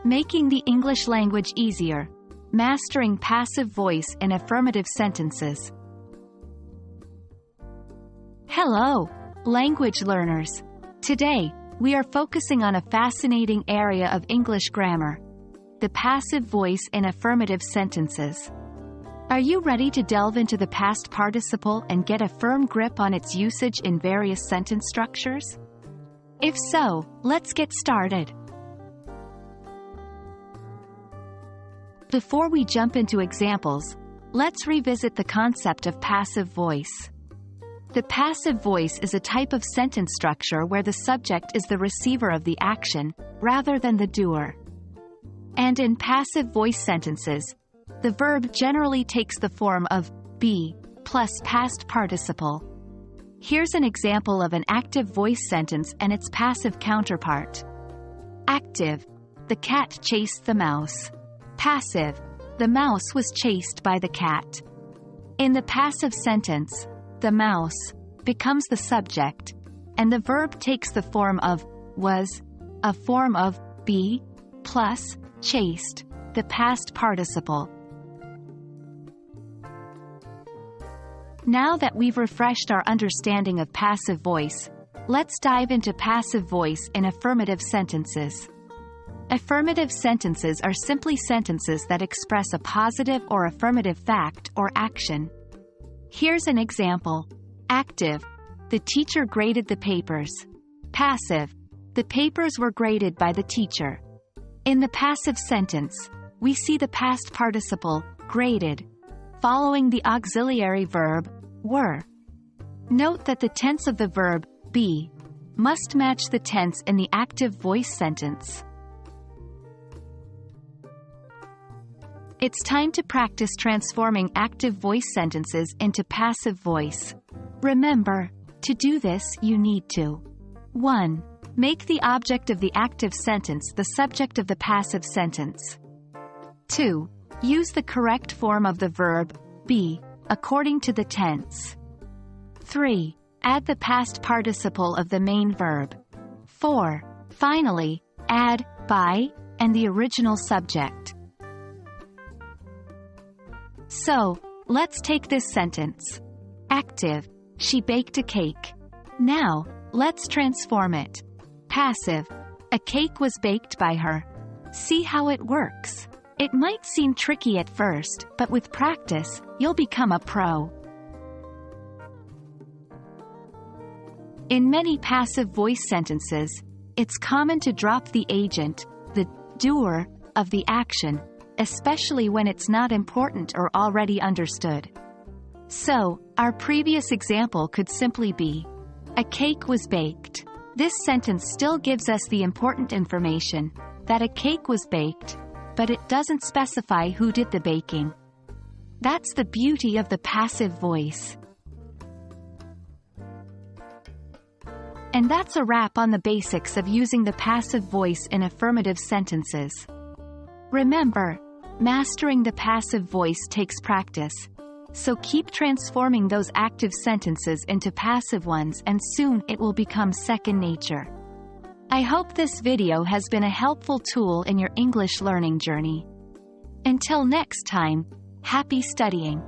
Making the English language easier. Mastering passive voice in affirmative sentences. Hello, language learners. Today, we are focusing on a fascinating area of English grammar: the passive voice in affirmative sentences. Are you ready to delve into the past participle and get a firm grip on its usage in various sentence structures? If so, let's get started. Before we jump into examples, let's revisit the concept of passive voice. The passive voice is a type of sentence structure where the subject is the receiver of the action, rather than the doer. And in passive voice sentences, the verb generally takes the form of be plus past participle. Here's an example of an active voice sentence and its passive counterpart. Active: the cat chased the mouse. Passive: the mouse was chased by the cat. In the passive sentence, the mouse becomes the subject, and the verb takes the form of was, a form of be plus chased, the past participle. Now that we've refreshed our understanding of passive voice, let's dive into passive voice in affirmative sentences. Affirmative sentences are simply sentences that express a positive or affirmative fact or action. Here's an example. Active: the teacher graded the papers. Passive: the papers were graded by the teacher. In the passive sentence, we see the past participle, graded, following the auxiliary verb, were. Note that the tense of the verb, be, must match the tense in the active voice sentence. It's time to practice transforming active voice sentences into passive voice. Remember, to do this you need to 1. Make the object of the active sentence the subject of the passive sentence. 2. Use the correct form of the verb, be, according to the tense. 3. Add the past participle of the main verb. 4. Finally, add by and the original subject. So, let's take this sentence. Active: she baked a cake. Now, let's transform it. Passive: a cake was baked by her. See how it works? It might seem tricky at first, but with practice, you'll become a pro. In many passive voice sentences, it's common to drop the agent, the doer, of the action, especially when it's not important or already understood. So, our previous example could simply be, a cake was baked. This sentence still gives us the important information, that a cake was baked, but it doesn't specify who did the baking. That's the beauty of the passive voice. And that's a wrap on the basics of using the passive voice in affirmative sentences. Remember, mastering the passive voice takes practice, so keep transforming those active sentences into passive ones and soon it will become second nature. I hope this video has been a helpful tool in your English learning journey. Until next time, happy studying!